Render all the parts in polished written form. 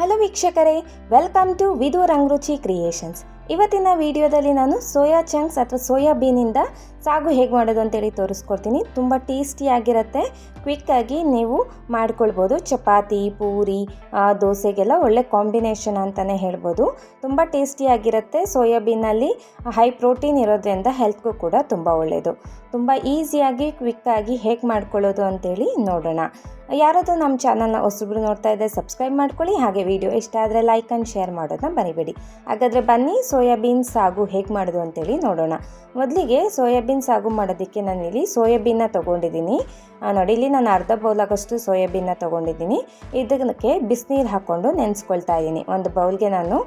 Hello ವೀಕ್ಷಕರೇ, welcome to ವಿದು ರಂಗರುಚಿ creations. ಇವತ್ತಿನ ವಿಡಿಯೋದಲ್ಲಿ ನಾನು ಸೋಯಾ ಚಂಕ್ಸ್ ಅಥವಾ ಸೋಯಾಬೀನಿಂದ ಸಾಗು ಹೇಗೆ ಮಾಡೋದು ಅಂತೇಳಿ ತೋರಿಸ್ಕೊಡ್ತೀನಿ. ತುಂಬ ಟೇಸ್ಟಿಯಾಗಿರುತ್ತೆ, ಕ್ವಿಕ್ಕಾಗಿ ನೀವು ಮಾಡ್ಕೊಳ್ಬೋದು. ಚಪಾತಿ, ಪೂರಿ, ದೋಸೆಗೆಲ್ಲ ಒಳ್ಳೆ ಕಾಂಬಿನೇಷನ್ ಅಂತಲೇ ಹೇಳ್ಬೋದು. ತುಂಬ ಟೇಸ್ಟಿಯಾಗಿರುತ್ತೆ. ಸೋಯಾಬೀನಲ್ಲಿ ಹೈ ಪ್ರೋಟೀನ್ ಇರೋದ್ರಿಂದ ಹೆಲ್ತ್ಗೂ ಕೂಡ ತುಂಬ ಒಳ್ಳೆಯದು. ತುಂಬ ಈಸಿಯಾಗಿ ಕ್ವಿಕ್ಕಾಗಿ ಹೇಗೆ ಮಾಡ್ಕೊಳ್ಳೋದು ಅಂತೇಳಿ ನೋಡೋಣ. ಯಾರಾದರೂ ನಮ್ಮ ಚಾನಲ್ನ ಹೊಸಬ್ರು ನೋಡ್ತಾ ಇದ್ದರೆ ಸಬ್ಸ್ಕ್ರೈಬ್ ಮಾಡ್ಕೊಳ್ಳಿ. ಹಾಗೆ ವಿಡಿಯೋ ಇಷ್ಟ ಆದರೆ ಲೈಕ್ ಆ್ಯಂಡ್ ಶೇರ್ ಮಾಡೋದನ್ನ ಮರಿಬೇಡಿ. ಹಾಗಾದರೆ ಬನ್ನಿ ಸೋಯಾಬೀನ್ ಸಾಗು ಹೇಗೆ ಮಾಡೋದು ಅಂತೇಳಿ ನೋಡೋಣ. ಮೊದಲಿಗೆ ಸೋಯಾಬೀನ್ ಸಾಗು ಮಾಡೋದಕ್ಕೆ ನಾನಿಲ್ಲಿ ಸೋಯಾಬೀನ್ನ ತೊಗೊಂಡಿದ್ದೀನಿ. ನೋಡಿ, ಇಲ್ಲಿ ನಾನು ಅರ್ಧ ಬೌಲಾಗಷ್ಟು ಸೋಯಾಬೀನ್ನ ತೊಗೊಂಡಿದ್ದೀನಿ. ಇದಕ್ಕೆ ಬಿಸಿನೀರು ಹಾಕ್ಕೊಂಡು ನೆನೆಸ್ಕೊಳ್ತಾ ಇದ್ದೀನಿ. ಒಂದು ಬೌಲ್ಗೆ ನಾನು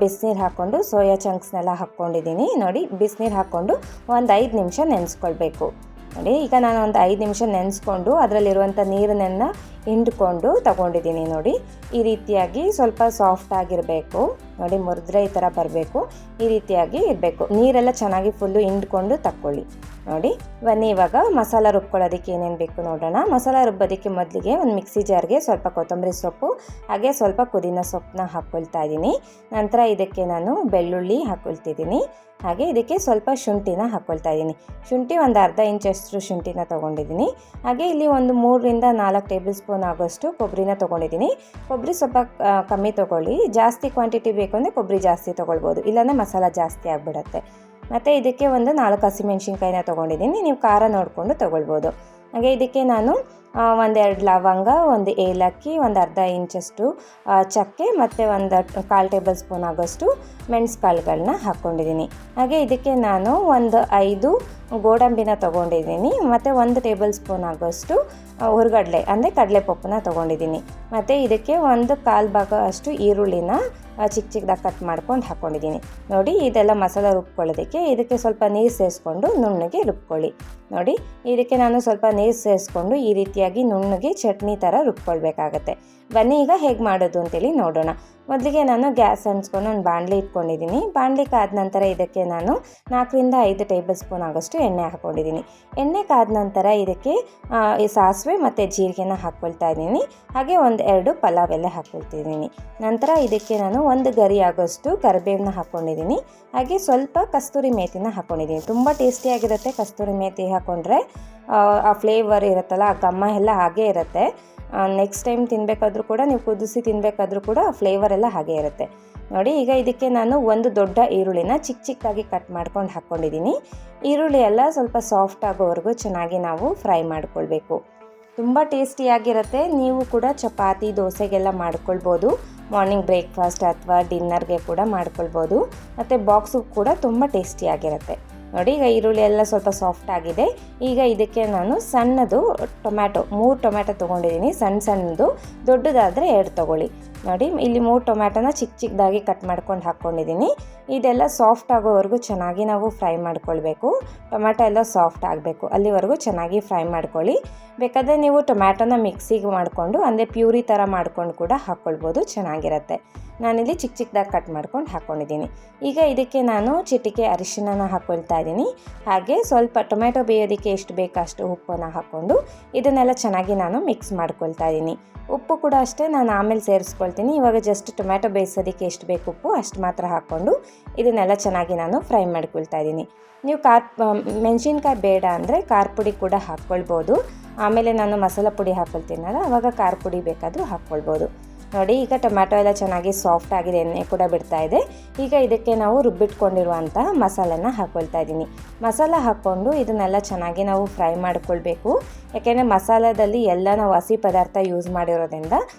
ಬಿಸಿನೀರು ಹಾಕ್ಕೊಂಡು ಸೋಯಾ ಚಂಕ್ಸ್ನೆಲ್ಲ ಹಾಕ್ಕೊಂಡಿದ್ದೀನಿ. ನೋಡಿ, ಬಿಸಿನೀರು ಹಾಕ್ಕೊಂಡು ಒಂದು 5 ನಿಮಿಷ ನೆನೆಸ್ಕೊಳ್ಬೇಕು. ನೋಡಿ, ಈಗ ನಾನು ಒಂದು 5 ನಿಮಿಷ ನೆನೆಸ್ಕೊಂಡು ಅದರಲ್ಲಿರುವಂಥ ನೀರನ್ನೆಲ್ಲ ಹಿಂಡ್ಕೊಂಡು ತಗೊಂಡಿದ್ದೀನಿ. ನೋಡಿ, ಈ ರೀತಿಯಾಗಿ ಸ್ವಲ್ಪ ಸಾಫ್ಟ್ ಆಗಿರಬೇಕು. ನೋಡಿ, ಮುರಿದ್ರೆ ಈ ಥರ ಬರಬೇಕು. ಈ ರೀತಿಯಾಗಿ ಇರಬೇಕು. ನೀರೆಲ್ಲ ಚೆನ್ನಾಗಿ ಫುಲ್ಲು ಹಿಂಡ್ಕೊಂಡು ತಕ್ಕೊಳ್ಳಿ. ನೋಡಿ, ಬನ್ನಿ ಇವಾಗ ಮಸಾಲ ರುಬ್ಕೊಳ್ಳೋದಕ್ಕೆ ಏನೇನು ಬೇಕು ನೋಡೋಣ. ಮಸಾಲ ರುಬ್ಬೋದಕ್ಕೆ ಮೊದಲಿಗೆ ಒಂದು ಮಿಕ್ಸಿ ಜಾರ್ಗೆ ಸ್ವಲ್ಪ ಕೊತ್ತಂಬರಿ ಸೊಪ್ಪು ಹಾಗೆ ಸ್ವಲ್ಪ ಪುದೀನ ಸೊಪ್ಪನ್ನ ಹಾಕ್ಕೊಳ್ತಾ ಇದ್ದೀನಿ. ನಂತರ ಇದಕ್ಕೆ ನಾನು ಬೆಳ್ಳುಳ್ಳಿ ಹಾಕ್ಕೊಳ್ತಿದ್ದೀನಿ. ಹಾಗೆ ಇದಕ್ಕೆ ಸ್ವಲ್ಪ ಶುಂಠಿನ ಹಾಕ್ಕೊಳ್ತಾ ಇದ್ದೀನಿ. ಶುಂಠಿ ಒಂದು ಅರ್ಧ ಇಂಚಷ್ಟು ಶುಂಠಿನ ತೊಗೊಂಡಿದ್ದೀನಿ. ಹಾಗೆ ಇಲ್ಲಿ ಒಂದು 3ರಿಂದ 4 ಟೇಬಲ್ ಸ್ಪೂನ್ ಆಗೋಷ್ಟು ಕೊಬ್ಬರಿನ ತೊಗೊಂಡಿದ್ದೀನಿ. ಕೊಬ್ಬರಿ ಸ್ವಲ್ಪ ಕಮ್ಮಿ ತೊಗೊಳ್ಳಿ. ಜಾಸ್ತಿ ಕ್ವಾಂಟಿಟಿ ಬೇಕು ಅಂದರೆ ಕೊಬ್ಬರಿ ಜಾಸ್ತಿ ತೊಗೊಳ್ಬೋದು, ಇಲ್ಲಾಂದರೆ ಮಸಾಲ ಜಾಸ್ತಿ ಆಗಿಬಿಡುತ್ತೆ. ಮತ್ತು ಇದಕ್ಕೆ ಒಂದು 4 ಹಸಿಮೆಣ್ಸಿನ್ಕಾಯಿನ ತೊಗೊಂಡಿದ್ದೀನಿ. ನೀವು ಖಾರ ನೋಡಿಕೊಂಡು ತೊಗೊಳ್ಬೋದು. ಹಾಗೆ ಇದಕ್ಕೆ ನಾನು 1-2 ಲವಂಗ, 1 ಏಲಕ್ಕಿ, ಒಂದು ಅರ್ಧ ಇಂಚಷ್ಟು ಚಕ್ಕೆ ಮತ್ತು ಒಂದು 1/4 ಟೇಬಲ್ ಸ್ಪೂನ್ ಆಗೋಷ್ಟು ಮೆಣಸು ಕಾಳುಗಳನ್ನ ಹಾಕ್ಕೊಂಡಿದ್ದೀನಿ. ಹಾಗೆ ಇದಕ್ಕೆ ನಾನು ಒಂದು 5 ಗೋಡಂಬಿನ ತೊಗೊಂಡಿದ್ದೀನಿ ಮತ್ತು 1 ಟೇಬಲ್ ಸ್ಪೂನ್ ಆಗೋಷ್ಟು ಹುರ್ಗಡ್ಲೆ ಅಂದರೆ ಕಡಲೆಪಪ್ಪನ್ನ ತೊಗೊಂಡಿದ್ದೀನಿ. ಮತ್ತು ಇದಕ್ಕೆ ಒಂದು 1/4 ಭಾಗ ಅಷ್ಟು ಈರುಳ್ಳಿನ ಚಿಕ್ಕ ಚಿಕ್ಕದಾಗಿ ಕಟ್ ಮಾಡ್ಕೊಂಡು ಹಾಕ್ಕೊಂಡಿದ್ದೀನಿ. ನೋಡಿ, ಇದೆಲ್ಲ ಮಸಾಲ ರುಬ್ಕೊಳ್ಳೋದಕ್ಕೆ ಇದಕ್ಕೆ ಸ್ವಲ್ಪ ನೀರು ಸೇರಿಸ್ಕೊಂಡು ನುಣ್ಣಗೆ ರುಬ್ಕೊಳ್ಳಿ. ನೋಡಿ, ಇದಕ್ಕೆ ನಾನು ಸ್ವಲ್ಪ ನೀರು ಸೇರಿಸ್ಕೊಂಡು ಈ ರೀತಿಯಾಗಿ ನುಣ್ಣಗೆ ಚಟ್ನಿ ಥರ ರುಬ್ಕೊಳ್ಬೇಕಾಗತ್ತೆ. ಬನ್ನಿ ಈಗ ಹೇಗೆ ಮಾಡೋದು ಅಂತೇಳಿ ನೋಡೋಣ. ಮೊದಲಿಗೆ ನಾನು ಗ್ಯಾಸ್ ಹಂಚ್ಕೊಂಡು ಒಂದು ಬಾಣಲಿ ಇಟ್ಕೊಂಡಿದ್ದೀನಿ. ಬಾಣಲಿ ಕಾದ ನಂತರ ಇದಕ್ಕೆ ನಾನು 4ರಿಂದ 5 ಟೇಬಲ್ ಸ್ಪೂನ್ ಆಗೋಷ್ಟು ಎಣ್ಣೆ ಹಾಕ್ಕೊಂಡಿದ್ದೀನಿ. ಎಣ್ಣೆ ಕಾದ ನಂತರ ಇದಕ್ಕೆ ಸಾಸಿವೆ ಮತ್ತು ಜೀರಿಗೆನ ಹಾಕ್ಕೊಳ್ತಾ ಇದ್ದೀನಿ. ಹಾಗೆ 1-2 ಪಲಾವ್ ಎಲೆ ಹಾಕ್ಕೊಳ್ತಿದ್ದೀನಿ. ನಂತರ ಇದಕ್ಕೆ ನಾನು 1 ಗರಿ ಆಗೋಷ್ಟು ಕರಿಬೇವನ್ನ ಹಾಕ್ಕೊಂಡಿದ್ದೀನಿ. ಹಾಗೆ ಸ್ವಲ್ಪ ಕಸ್ತೂರಿ ಮೇಥಿನ ಹಾಕ್ಕೊಂಡಿದ್ದೀನಿ. ತುಂಬ ಟೇಸ್ಟಿಯಾಗಿರುತ್ತೆ. ಕಸ್ತೂರಿ ಮೇಥಿ ಹಾಕ್ಕೊಂಡ್ರೆ ಆ ಫ್ಲೇವರ್ ಇರುತ್ತಲ್ಲ, ಆ ಘಮ ಎಲ್ಲ ಹಾಗೇ ಇರುತ್ತೆ. ನೆಕ್ಸ್ಟ್ ಟೈಮ್ ತಿನ್ನಬೇಕಾದ್ರೂ ಕೂಡ, ನೀವು ಕುದಿಸಿ ತಿನ್ನಬೇಕಾದ್ರೂ ಕೂಡ ಆ ಫ್ಲೇವರ್ ಎಲ್ಲ ಹಾಗೇ ಇರುತ್ತೆ. ನೋಡಿ, ಈಗ ಇದಕ್ಕೆ ನಾನು 1 ದೊಡ್ಡ ಈರುಳ್ಳಿನ ಚಿಕ್ಕ ಚಿಕ್ಕದಾಗಿ ಕಟ್ ಮಾಡ್ಕೊಂಡು ಹಾಕ್ಕೊಂಡಿದ್ದೀನಿ. ಈರುಳ್ಳಿ ಎಲ್ಲ ಸ್ವಲ್ಪ ಸಾಫ್ಟ್ ಆಗೋವರೆಗೂ ಚೆನ್ನಾಗಿ ನಾವು ಫ್ರೈ ಮಾಡ್ಕೊಳ್ಬೇಕು. ತುಂಬ ಟೇಸ್ಟಿಯಾಗಿರುತ್ತೆ. ನೀವು ಕೂಡ ಚಪಾತಿ, ದೋಸೆಗೆಲ್ಲ ಮಾಡ್ಕೊಳ್ಬೋದು. ಮಾರ್ನಿಂಗ್ ಬ್ರೇಕ್ಫಾಸ್ಟ್ ಅಥವಾ ಡಿನ್ನರ್ಗೆ ಕೂಡ ಮಾಡ್ಕೊಳ್ಬೋದು. ಮತ್ತು ಬಾಕ್ಸು ಕೂಡ ತುಂಬ ಟೇಸ್ಟಿಯಾಗಿರುತ್ತೆ. ನೋಡಿ, ಈಗ ಈರುಳ್ಳಿ ಎಲ್ಲ ಸ್ವಲ್ಪ ಸಾಫ್ಟ್ ಆಗಿದೆ. ಈಗ ಇದಕ್ಕೆ ನಾನು ಸಣ್ಣದು ಟೊಮ್ಯಾಟೊ 3 ಟೊಮ್ಯಾಟೊ ತೊಗೊಂಡಿದ್ದೀನಿ. ಸಣ್ಣದು, ದೊಡ್ಡದಾದರೆ 2 ತೊಗೊಳ್ಳಿ. ನೋಡಿ, ಇಲ್ಲಿ 3 ಟೊಮ್ಯಾಟೊನ ಚಿಕ್ಕ ಚಿಕ್ಕದಾಗಿ ಕಟ್ ಮಾಡ್ಕೊಂಡು ಹಾಕ್ಕೊಂಡಿದ್ದೀನಿ. ಇದೆಲ್ಲ ಸಾಫ್ಟ್ ಆಗೋವರೆಗೂ ಚೆನ್ನಾಗಿ ನಾವು ಫ್ರೈ ಮಾಡ್ಕೊಳ್ಬೇಕು. ಟೊಮ್ಯಾಟೊ ಎಲ್ಲ ಸಾಫ್ಟ್ ಆಗಬೇಕು, ಅಲ್ಲಿವರೆಗೂ ಚೆನ್ನಾಗಿ ಫ್ರೈ ಮಾಡ್ಕೊಳ್ಳಿ. ಬೇಕಾದರೆ ನೀವು ಟೊಮ್ಯಾಟೊನ ಮಿಕ್ಸಿಗೆ ಮಾಡಿಕೊಂಡು ಅಂದರೆ ಪ್ಯೂರಿ ಥರ ಮಾಡ್ಕೊಂಡು ಕೂಡ ಹಾಕ್ಕೊಳ್ಬೋದು, ಚೆನ್ನಾಗಿರುತ್ತೆ. ನಾನಿಲ್ಲಿ ಚಿಕ್ಕ ಚಿಕ್ಕದಾಗಿ ಕಟ್ ಮಾಡ್ಕೊಂಡು ಹಾಕ್ಕೊಂಡಿದ್ದೀನಿ. ಈಗ ಇದಕ್ಕೆ ನಾನು ಚಿಟಿಕೆ ಅರಿಶಿನ ಹಾಕ್ಕೊಳ್ತಾ ಇದ್ದೀನಿ. ಹಾಗೆ ಸ್ವಲ್ಪ ಟೊಮ್ಯಾಟೊ ಬೇಯೋದಕ್ಕೆ ಎಷ್ಟು ಬೇಕು ಅಷ್ಟು ಉಪ್ಪನ್ನು ಹಾಕ್ಕೊಂಡು ಇದನ್ನೆಲ್ಲ ಚೆನ್ನಾಗಿ ನಾನು ಮಿಕ್ಸ್ ಮಾಡ್ಕೊಳ್ತಾ ಇದ್ದೀನಿ. ಉಪ್ಪು ಕೂಡ ಅಷ್ಟೇ ನಾನು ಆಮೇಲೆ ಸೇರಿಸ್ಕೊಳ್ತೀನಿ. ಇವಾಗ ಜಸ್ಟ್ ಟೊಮ್ಯಾಟೊ ಬೇಯಿಸೋದಕ್ಕೆ ಎಷ್ಟು ಬೇಕು ಉಪ್ಪು ಅಷ್ಟು ಮಾತ್ರ ಹಾಕ್ಕೊಂಡು ಇದನ್ನೆಲ್ಲ ಚೆನ್ನಾಗಿ ನಾನು ಫ್ರೈ ಮಾಡ್ಕೊಳ್ತಾ ಇದ್ದೀನಿ. ನೀವು ಮೆಣಸಿನ್ಕಾಯಿ ಬೇಡ ಅಂದರೆ ಖಾರ ಪುಡಿ ಕೂಡ ಹಾಕ್ಕೊಳ್ಬೋದು. ಆಮೇಲೆ ನಾನು ಮಸಾಲ ಪುಡಿ ಹಾಕ್ಕೊಳ್ತೀನಲ್ಲ, ಆವಾಗ ಖಾರ ಪುಡಿ ಬೇಕಾದರೂ ಹಾಕ್ಕೊಳ್ಬೋದು. ನೋಡಿ, ಈಗ ಟೊಮ್ಯಾಟೊ ಎಲ್ಲ ಚೆನ್ನಾಗಿ ಸಾಫ್ಟ್ ಆಗಿದೆ, ಎಣ್ಣೆ ಕೂಡ ಬಿಡ್ತಾ ಇದೆ. ಈಗ ಇದಕ್ಕೆ ನಾವು ರುಬ್ಬಿಟ್ಕೊಂಡಿರುವಂತಹ ಮಸಾಲೆನ ಹಾಕ್ಕೊಳ್ತಾ ಇದ್ದೀನಿ. ಮಸಾಲ ಹಾಕ್ಕೊಂಡು ಇದನ್ನೆಲ್ಲ ಚೆನ್ನಾಗಿ ನಾವು ಫ್ರೈ ಮಾಡ್ಕೊಳ್ಬೇಕು. ಯಾಕೆಂದರೆ ಮಸಾಲದಲ್ಲಿ ಎಲ್ಲ ನಾವು ಹಸಿ ಪದಾರ್ಥ ಯೂಸ್ ಮಾಡಿರೋದ್ರಿಂದ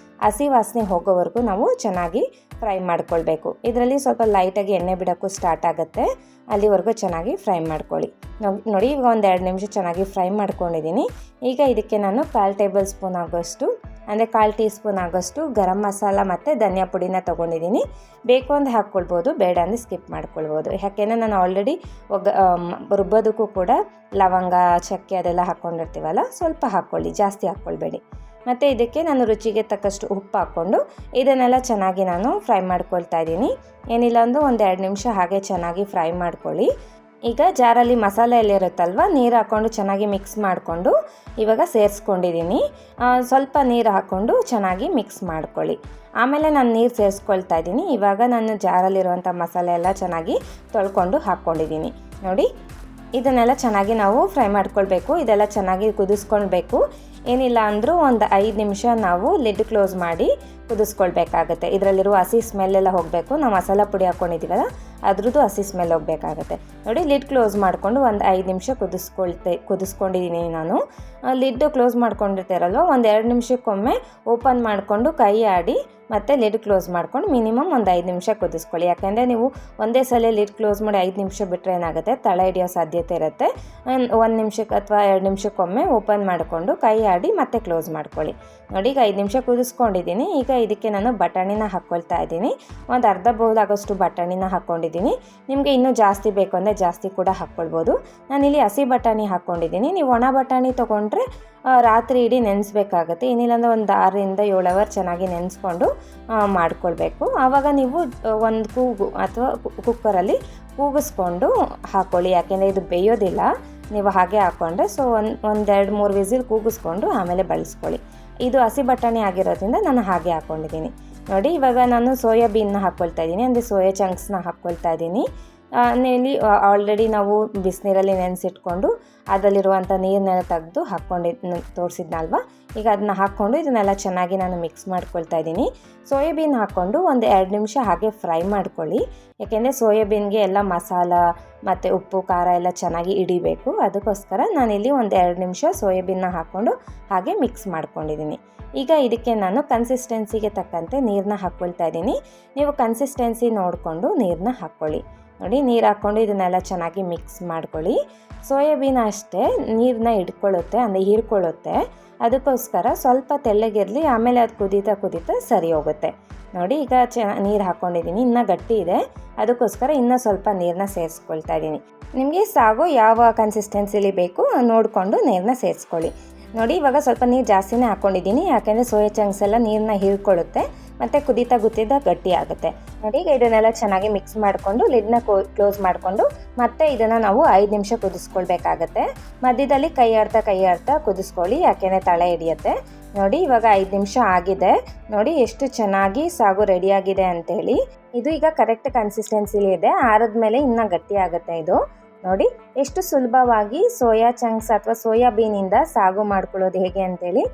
ಹಸಿ ವಾಸನೆ ಹೋಗೋವರೆಗೂ ನಾವು ಚೆನ್ನಾಗಿ ಫ್ರೈ ಮಾಡ್ಕೊಳ್ಬೇಕು. ಇದರಲ್ಲಿ ಸ್ವಲ್ಪ ಲೈಟಾಗಿ ಎಣ್ಣೆ ಬಿಡೋಕ್ಕೂ ಸ್ಟಾರ್ಟ್ ಆಗುತ್ತೆ, ಅಲ್ಲಿವರೆಗೂ ಚೆನ್ನಾಗಿ ಫ್ರೈ ಮಾಡ್ಕೊಳ್ಳಿ. ನೋಡಿ, ಈಗ 1-2 ನಿಮಿಷ ಚೆನ್ನಾಗಿ ಫ್ರೈ ಮಾಡ್ಕೊಂಡಿದ್ದೀನಿ. ಈಗ ಇದಕ್ಕೆ ನಾನು 1/4 ಟೇಬಲ್ ಸ್ಪೂನ್ ಆಗೋಷ್ಟು ಅಂದರೆ 1/4 ಟೀ ಸ್ಪೂನ್ ಆಗೋಷ್ಟು ಗರಂ ಮಸಾಲ ಮತ್ತು ಧನಿಯಾ ಪುಡಿನ ತೊಗೊಂಡಿದ್ದೀನಿ. ಬೇಕು ಅಂದರೆ ಹಾಕ್ಕೊಳ್ಬೋದು, ಬೇಡ ಅಂದರೆ ಸ್ಕಿಪ್ ಮಾಡ್ಕೊಳ್ಬೋದು. ಯಾಕೆಂದರೆ ನಾನು ಆಲ್ರೆಡಿ ರುಬ್ಬೋದಕ್ಕೂ ಕೂಡ ಲವಂಗ, ಚಕ್ಕೆ ಅದೆಲ್ಲ ಹಾಕ್ಕೊಂಡಿರ್ತೀವಲ್ಲ, ಸ್ವಲ್ಪ ಹಾಕ್ಕೊಳ್ಳಿ, ಜಾಸ್ತಿ ಹಾಕ್ಕೊಳ್ಬೇಡಿ. ಮತ್ತು ಇದಕ್ಕೆ ನಾನು ರುಚಿಗೆ ತಕ್ಕಷ್ಟು ಉಪ್ಪು ಹಾಕ್ಕೊಂಡು ಇದನ್ನೆಲ್ಲ ಚೆನ್ನಾಗಿ ನಾನು ಫ್ರೈ ಮಾಡ್ಕೊಳ್ತಾ ಇದ್ದೀನಿ. ಏನಿಲ್ಲ ಅಂದರೂ 1-2 ನಿಮಿಷ ಹಾಗೆ ಚೆನ್ನಾಗಿ ಫ್ರೈ ಮಾಡ್ಕೊಳ್ಳಿ. ಈಗ ಜಾರಲ್ಲಿ ಮಸಾಲೆ ಎಲ್ಲ ಇರುತ್ತಲ್ವ, ನೀರು ಹಾಕ್ಕೊಂಡು ಚೆನ್ನಾಗಿ ಮಿಕ್ಸ್ ಮಾಡಿಕೊಂಡು ಇವಾಗ ಸೇರಿಸ್ಕೊಂಡಿದ್ದೀನಿ. ಸ್ವಲ್ಪ ನೀರು ಹಾಕ್ಕೊಂಡು ಚೆನ್ನಾಗಿ ಮಿಕ್ಸ್ ಮಾಡ್ಕೊಳ್ಳಿ. ಆಮೇಲೆ ನಾನು ನೀರು ಸೇರಿಸ್ಕೊಳ್ತಾ ಇದ್ದೀನಿ. ಇವಾಗ ನಾನು ಜಾರಲ್ಲಿರುವಂಥ ಮಸಾಲೆ ಎಲ್ಲ ಚೆನ್ನಾಗಿ ತೊಳ್ಕೊಂಡು ಹಾಕ್ಕೊಂಡಿದ್ದೀನಿ. ನೋಡಿ, ಇದನ್ನೆಲ್ಲ ಚೆನ್ನಾಗಿ ನಾವು ಫ್ರೈ ಮಾಡ್ಕೊಳ್ಬೇಕು. ಇದೆಲ್ಲ ಚೆನ್ನಾಗಿ ಕುದಿಸ್ಕೊಳ್ಬೇಕು. ಏನಿಲ್ಲ ಅಂದರೂ ಒಂದು 5 ನಿಮಿಷ ನಾವು ಲಿಡ್ ಕ್ಲೋಸ್ ಮಾಡಿ ಕುದಿಸ್ಕೊಳ್ಬೇಕಾಗತ್ತೆ. ಇದರಲ್ಲಿರುವ ಹಸಿ ಸ್ಮೆಲ್ಲೆಲ್ಲ ಹೋಗಬೇಕು. ನಾವು ಮಸಾಲ ಪುಡಿ ಹಾಕ್ಕೊಂಡಿದ್ದೀವಲ್ಲ ಅದ್ರದ್ದು ಹಸಿ ಸ್ಮೆಲ್ ಹೋಗಬೇಕಾಗತ್ತೆ. ನೋಡಿ, ಲಿಡ್ ಕ್ಲೋಸ್ ಮಾಡಿಕೊಂಡು ಒಂದು 5 ನಿಮಿಷ ಕುದಿಸ್ಕೊಂಡಿದ್ದೀನಿ ನಾನು. ಲಿಡ್ ಕ್ಲೋಸ್ ಮಾಡ್ಕೊಂಡಿರ್ತೀರಲ್ವ, ಒಂದು 2 ನಿಮಿಷಕ್ಕೊಮ್ಮೆ ಓಪನ್ ಮಾಡಿಕೊಂಡು ಕೈ ಆಡಿ ಮತ್ತು ಲಿಡ್ ಕ್ಲೋಸ್ ಮಾಡ್ಕೊಂಡು ಮಿನಿಮಮ್ ಒಂದು 5 ನಿಮಿಷ ಕುದಿಸ್ಕೊಳ್ಳಿ. ಯಾಕೆಂದರೆ ನೀವು ಒಂದೇ ಸಲ ಲಿಡ್ ಕ್ಲೋಸ್ ಮಾಡಿ 5 ನಿಮಿಷ ಬಿಟ್ಟರೆ ಏನಾಗುತ್ತೆ, ತಳ ಹಿಡಿಯೋ ಸಾಧ್ಯತೆ ಇರುತ್ತೆ. 1 ನಿಮಿಷಕ್ಕೆ ಅಥವಾ 2 ನಿಮಿಷಕ್ಕೊಮ್ಮೆ ಓಪನ್ ಮಾಡಿಕೊಂಡು ಕೈ ಆಡಿ ಮತ್ತೆ ಕ್ಲೋಸ್ ಮಾಡ್ಕೊಳ್ಳಿ. ನೋಡಿ, ಈಗ 5 ನಿಮಿಷ ಕುದಿಸ್ಕೊಂಡಿದ್ದೀನಿ. ಈಗ ಇದಕ್ಕೆ ನಾನು ಬಟಾಣಿನ ಹಾಕ್ಕೊಳ್ತಾ ಇದ್ದೀನಿ. ಒಂದು ಅರ್ಧ ಬೌಲ್ ಆಗೋಷ್ಟು ಬಟಾಣಿನ ಹಾಕ್ಕೊಂಡಿದ್ದೀನಿ. ನಿಮಗೆ ಇನ್ನೂ ಜಾಸ್ತಿ ಬೇಕು ಅಂದರೆ ಜಾಸ್ತಿ ಕೂಡ ಹಾಕ್ಕೊಳ್ಬೋದು. ನಾನಿಲ್ಲಿ ಹಸಿ ಬಟಾಣಿ ಹಾಕ್ಕೊಂಡಿದ್ದೀನಿ. ನೀವು ಒಣ ಬಟಾಣಿ ತೊಗೊಂಡ್ರೆ ರಾತ್ರಿ ಇಡೀ ನೆನೆಸ್ಬೇಕಾಗತ್ತೆ. ಏನಿಲ್ಲ ಅಂದರೆ ಒಂದು 6ರಿಂದ 7 ಅವರ್ ಚೆನ್ನಾಗಿ ನೆನೆಸ್ಕೊಂಡು ಮಾಡ್ಕೊಳ್ಬೇಕು. ಆವಾಗ ನೀವು ಒಂದು ಕೂಗು ಅಥವಾ ಕುಕ್ಕರಲ್ಲಿ ಕೂಗಿಸ್ಕೊಂಡು ಹಾಕ್ಕೊಳ್ಳಿ. ಯಾಕೆಂದರೆ ಇದು ಬೇಯೋದಿಲ್ಲ ನೀವು ಹಾಗೆ ಹಾಕ್ಕೊಂಡ್ರೆ. ಸೊ ಒಂದು 2-3 ವಿಸಿಲ್ ಕೂಗಿಸ್ಕೊಂಡು ಆಮೇಲೆ ಬಳಸ್ಕೊಳ್ಳಿ. ಇದು ಹಸಿ ಬಟಾಣಿ ಆಗಿರೋದ್ರಿಂದ ನಾನು ಹಾಗೆ ಹಾಕ್ಕೊಂಡಿದ್ದೀನಿ. ನೋಡಿ, ಇವಾಗ ನಾನು ಸೋಯಾಬೀನ್ನ ಹಾಕ್ಕೊಳ್ತಾ ಇದ್ದೀನಿ, ಅಂದರೆ ಸೋಯಾ ಚಂಕ್ಸ್ನ ಹಾಕ್ಕೊಳ್ತಾ ಇದ್ದೀನಿ. ಇಲ್ಲಿ ಆಲ್ರೆಡಿ ನಾವು ಬಿಸಿನೀರಲ್ಲಿ ನೆನೆಸಿಟ್ಕೊಂಡು ಅದರಲ್ಲಿರುವಂಥ ನೀರನ್ನೆಲ್ಲ ತೆಗೆದು ತೋರಿಸಿದ್ನಲ್ವ, ಈಗ ಅದನ್ನ ಹಾಕ್ಕೊಂಡು ಇದನ್ನೆಲ್ಲ ಚೆನ್ನಾಗಿ ನಾನು ಮಿಕ್ಸ್ ಮಾಡ್ಕೊಳ್ತಾ ಇದ್ದೀನಿ. ಸೋಯಾಬೀನ್ ಹಾಕ್ಕೊಂಡು ಒಂದು 2 ನಿಮಿಷ ಹಾಗೆ ಫ್ರೈ ಮಾಡ್ಕೊಳ್ಳಿ. ಯಾಕೆಂದರೆ ಸೋಯಾಬೀನ್ಗೆ ಎಲ್ಲ ಮಸಾಲ ಮತ್ತು ಉಪ್ಪು ಖಾರ ಎಲ್ಲ ಚೆನ್ನಾಗಿ ಹಿಡಿಬೇಕು. ಅದಕ್ಕೋಸ್ಕರ ನಾನಿಲ್ಲಿ ಒಂದು 2 ನಿಮಿಷ ಸೋಯಾಬೀನ್ನ ಹಾಕ್ಕೊಂಡು ಹಾಗೆ ಮಿಕ್ಸ್ ಮಾಡ್ಕೊಂಡಿದ್ದೀನಿ. ಈಗ ಇದಕ್ಕೆ ನಾನು ಕನ್ಸಿಸ್ಟೆನ್ಸಿಗೆ ತಕ್ಕಂತೆ ನೀರನ್ನ ಹಾಕ್ಕೊಳ್ತಾ ಇದ್ದೀನಿ. ನೀವು ಕನ್ಸಿಸ್ಟೆನ್ಸಿ ನೋಡಿಕೊಂಡು ನೀರನ್ನ ಹಾಕ್ಕೊಳ್ಳಿ. ನೋಡಿ, ನೀರು ಹಾಕ್ಕೊಂಡು ಇದನ್ನೆಲ್ಲ ಚೆನ್ನಾಗಿ ಮಿಕ್ಸ್ ಮಾಡ್ಕೊಳ್ಳಿ. ಸೋಯಾಬೀನ್ ಅಷ್ಟೇ ನೀರನ್ನ ಹಿಡ್ಕೊಳ್ಳುತ್ತೆ, ಅಂದರೆ ಹೀರ್ಕೊಳ್ಳುತ್ತೆ. ಅದಕ್ಕೋಸ್ಕರ ಸ್ವಲ್ಪ ತೆಳ್ಳಗಿರಲಿ, ಆಮೇಲೆ ಅದು ಕುದೀತಾ ಸರಿ ಹೋಗುತ್ತೆ. ನೋಡಿ, ಈಗ ನೀರು ಹಾಕ್ಕೊಂಡಿದ್ದೀನಿ, ಇನ್ನೂ ಗಟ್ಟಿ ಇದೆ. ಅದಕ್ಕೋಸ್ಕರ ಇನ್ನೂ ಸ್ವಲ್ಪ ನೀರನ್ನ ಸೇರಿಸ್ಕೊಳ್ತಾ ಇದ್ದೀನಿ. ನಿಮಗೆ ಸಾಗು ಯಾವ ಕನ್ಸಿಸ್ಟೆನ್ಸಿಲಿ ಬೇಕು ನೋಡಿಕೊಂಡು ನೀರನ್ನ ಸೇರಿಸ್ಕೊಳ್ಳಿ. ನೋಡಿ, ಇವಾಗ ಸ್ವಲ್ಪ ನೀರು ಜಾಸ್ತಿನೇ ಹಾಕ್ಕೊಂಡಿದ್ದೀನಿ. ಯಾಕೆಂದರೆ ಸೋಯಾ ಚಂಕ್ಸ್ ಎಲ್ಲ ನೀರನ್ನ ಹೀರ್ಕೊಳ್ಳುತ್ತೆ ಮತ್ತು ಕುದೀತಾ ಗಟ್ಟಿ ಆಗುತ್ತೆ. ನೋಡಿ, ಈಗ ಇದನ್ನೆಲ್ಲ ಚೆನ್ನಾಗಿ ಮಿಕ್ಸ್ ಮಾಡಿಕೊಂಡು ಲಿಡ್ನ ಕ್ಲೋಸ್ ಮಾಡಿಕೊಂಡು ಮತ್ತೆ ಇದನ್ನು ನಾವು 5 ನಿಮಿಷ ಕುದಿಸ್ಕೊಳ್ಬೇಕಾಗತ್ತೆ. ಮಧ್ಯದಲ್ಲಿ ಕೈ ಆಡ್ತಾ ಕುದಿಸ್ಕೊಳ್ಳಿ, ಯಾಕೆಂದರೆ ತಳ ಹಿಡಿಯುತ್ತೆ. ನೋಡಿ, ಇವಾಗ 5 ನಿಮಿಷ ಆಗಿದೆ. ನೋಡಿ ಎಷ್ಟು ಚೆನ್ನಾಗಿ ಸಾಗು ರೆಡಿಯಾಗಿದೆ ಅಂಥೇಳಿ. ಇದು ಈಗ ಕರೆಕ್ಟ್ ಕನ್ಸಿಸ್ಟೆನ್ಸಿಲಿ ಇದೆ. ಆರಿದ್ಮೇಲೆ ಇನ್ನೂ ಗಟ್ಟಿ ಆಗುತ್ತೆ ಇದು. ನೋಡಿ, ಎಷ್ಟು ಸುಲಭವಾಗಿ ಸೋಯಾ ಚಂಕ್ಸ್ ಅಥವಾ ಸೋಯಾಬೀನಿಂದ ಸಾಗು ಮಾಡ್ಕೊಳ್ಳೋದು ಹೇಗೆ ಅಂತೇಳಿ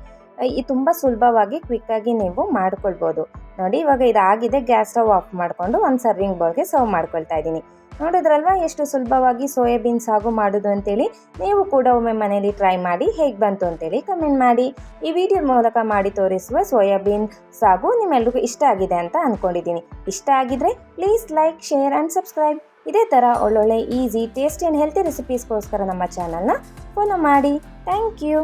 ತುಂಬ ಸುಲಭವಾಗಿ ಕ್ವಿಕ್ಕಾಗಿ ನೀವು ಮಾಡ್ಕೊಳ್ಬೋದು. ನೋಡಿ, ಇವಾಗ ಇದಾಗಿದೆ. ಗ್ಯಾಸ್ ಸ್ಟವ್ ಆಫ್ ಮಾಡಿಕೊಂಡು ಒಂದು ಸರ್ವಿಂಗ್ ಬೌಲ್ಗೆ ಸರ್ವ್ ಮಾಡ್ಕೊಳ್ತಾ ಇದ್ದೀನಿ. ನೋಡಿದ್ರಲ್ವ ಎಷ್ಟು ಸುಲಭವಾಗಿ ಸೋಯಾಬೀನ್ ಸಾಗು ಮಾಡೋದು ಅಂತೇಳಿ. ನೀವು ಕೂಡ ಒಮ್ಮೆ ಮನೇಲಿ ಟ್ರೈ ಮಾಡಿ ಹೇಗೆ ಬಂತು ಅಂತೇಳಿ ಕಮೆಂಟ್ ಮಾಡಿ. ಈ ವಿಡಿಯೋ ಮೂಲಕ ಮಾಡಿ ತೋರಿಸುವ ಸೋಯಾಬೀನ್ ಸಾಗು ನಿಮ್ಮೆಲ್ರಿಗೂ ಇಷ್ಟ ಆಗಿದೆ ಅಂತ ಅಂದ್ಕೊಂಡಿದ್ದೀನಿ. ಇಷ್ಟ ಆಗಿದ್ರೆ please like, share and subscribe. ಇದೇ ಥರ ಒಳ್ಳೊಳ್ಳೆ ಈಸಿ, ಟೇಸ್ಟಿ ಆ್ಯಂಡ್ ಹೆಲ್ತಿ ರೆಸಿಪೀಸ್ಗೋಸ್ಕರ ನಮ್ಮ ಚಾನಲ್ನ ಫಾಲೋ ಮಾಡಿ. Thank you.